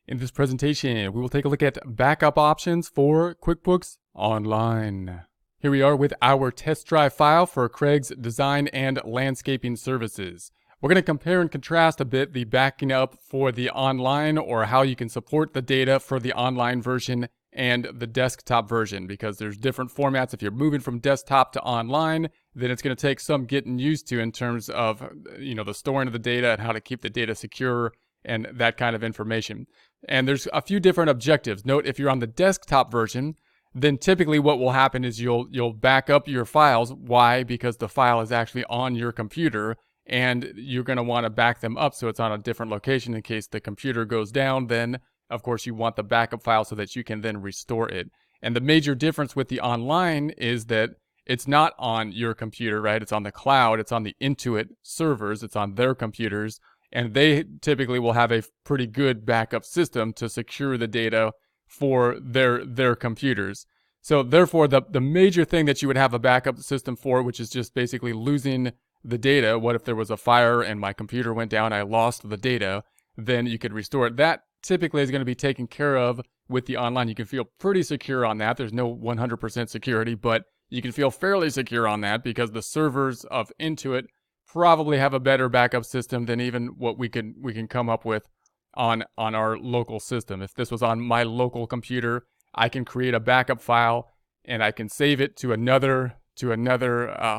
In this presentation, we will take a look at backup options for QuickBooks Online. Here we are with our test drive file for Craig's design and landscaping services. We're going to compare and contrast a bit the backing up for the online, or how you can support the data for the online version and the desktop version, because there's different formats. If you're moving from desktop to online, then it's going to take some getting used to in terms of, the storing of the data and how to keep the data secure and that kind of information. And there's a few different objectives. Note, if you're on the desktop version, then typically what will happen is you'll back up your files. Why? Because the file is actually on your computer, and you're going to want to back them up so it's on a different location in case the computer goes down. Then, of course, you want the backup file so that you can then restore it. And the major difference with the online is that it's not on your computer, right? It's on the cloud. It's on the Intuit servers. It's on their computers. And they typically will have a pretty good backup system to secure the data for their computers. So therefore, the major thing that you would have a backup system for, which is just basically losing the data. What if there was a fire and my computer went down, I lost the data, then you could restore it. That typically is going to be taken care of with the online. You can feel pretty secure on that. There's no 100% security, but you can feel fairly secure on that because the servers of Intuit probably have a better backup system than even what we can come up with on our local system. If this was on my local computer, I can create a backup file and I can save it to another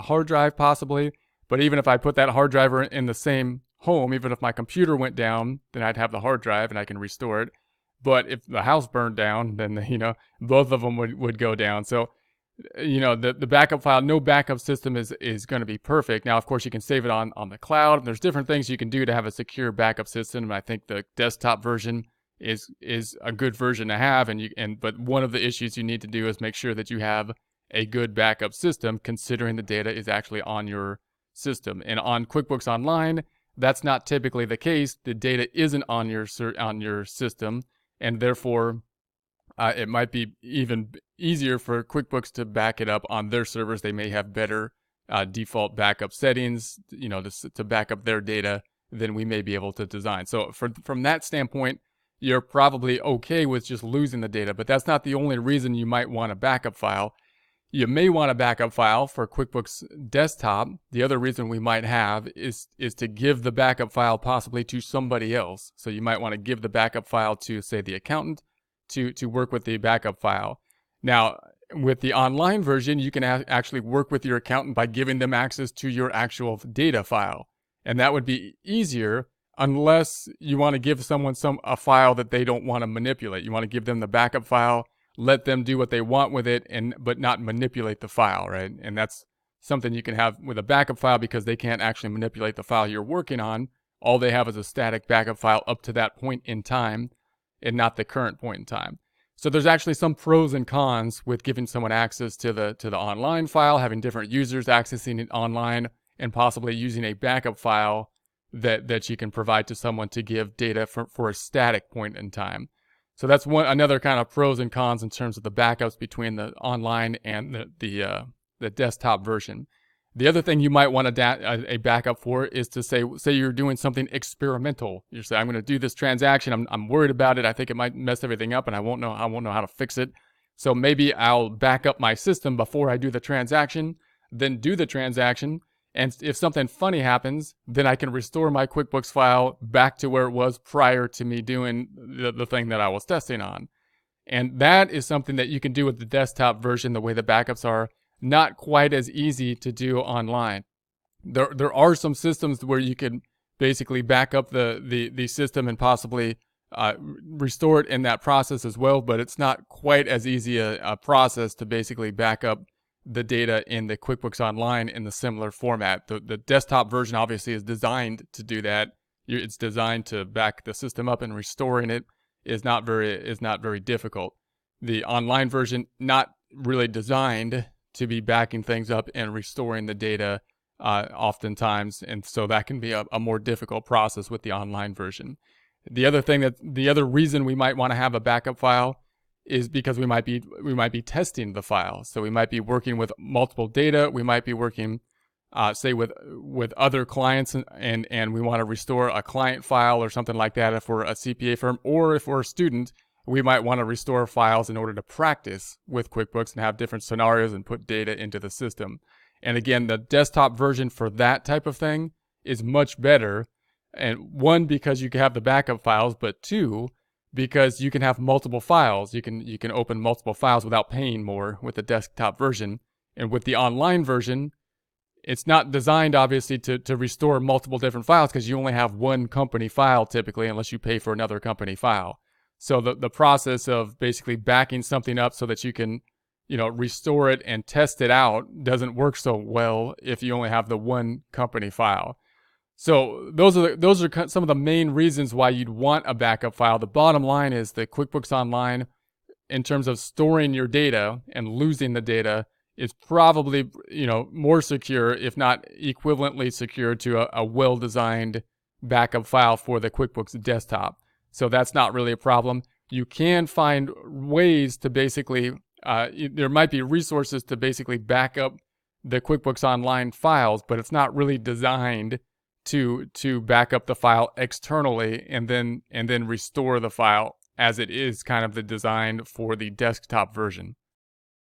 hard drive possibly. But even if I put that hard drive in the same home, even if my computer went down, then I'd have the hard drive and I can restore it. But if the house burned down, then both of them would go down. So the backup file, no backup system is going to be perfect. Now, of course, you can save it on the cloud. There's different things you can do to have a secure backup system. And I think the desktop version is a good version to have. But one of the issues you need to do is make sure that you have a good backup system, considering the data is actually on your system. And on QuickBooks Online, that's not typically the case. The data isn't on your system, and therefore it might be even easier for QuickBooks to back it up on their servers. They may have better default backup settings, to back up their data than we may be able to design. So from that standpoint, you're probably okay with just losing the data, but that's not the only reason you might want a backup file. You may want a backup file for QuickBooks Desktop. The other reason we might have is to give the backup file possibly to somebody else. So you might want to give the backup file to, say, the accountant to work with the backup file. Now, with the online version, you can actually work with your accountant by giving them access to your actual data file. And that would be easier unless you want to give someone a file that they don't want to manipulate. You want to give them the backup file, let them do what they want with it, but not manipulate the file, right? And that's something you can have with a backup file, because they can't actually manipulate the file you're working on. All they have is a static backup file up to that point in time, and not the current point in time. So there's actually some pros and cons with giving someone access to the online file, having different users accessing it online, and possibly using a backup file that you can provide to someone to give data for a static point in time. So that's another kind of pros and cons in terms of the backups between the online and the desktop version. The other thing you might want a backup for is to say you're doing something experimental. You say, I'm going to do this transaction. I'm worried about it. I think it might mess everything up, and I won't know how to fix it. So maybe I'll back up my system before I do the transaction, then do the transaction. And if something funny happens, then I can restore my QuickBooks file back to where it was prior to me doing the thing that I was testing on. And that is something that you can do with the desktop version. The way the backups are not quite as easy to do online. There are some systems where you can basically back up the system and possibly restore it in that process as well, but it's not quite as easy a process to basically back up the data in the QuickBooks Online in the similar format. The desktop version obviously is designed to do that. It's designed to back the system up, and restoring it is not very difficult. The online version, not really designed to be backing things up and restoring the data oftentimes, and so that can be a more difficult process with the online version. The other reason we might want to have a backup file is because we might be testing the file. So we might be working with multiple data. We might be working say with other clients, and we want to restore a client file or something like that if we're a CPA firm, or if we're a student, we might want to restore files in order to practice with QuickBooks and have different scenarios and put data into the system. And again, the desktop version for that type of thing is much better. And one, because you can have the backup files, but two, because you can have multiple files. You can open multiple files without paying more with the desktop version. And with the online version, it's not designed, obviously, to restore multiple different files because you only have one company file typically, unless you pay for another company file. So the process of basically backing something up so that you can, restore it and test it out doesn't work so well if you only have the one company file. So those are some of the main reasons why you'd want a backup file. The bottom line is that QuickBooks Online, in terms of storing your data and losing the data, is probably more secure, if not equivalently secure, to a well-designed backup file for the QuickBooks desktop. So that's not really a problem. You can find ways to basically, there might be resources to basically back up the QuickBooks Online files, but it's not really designed to back up the file externally and then restore the file as it is kind of the design for the desktop version.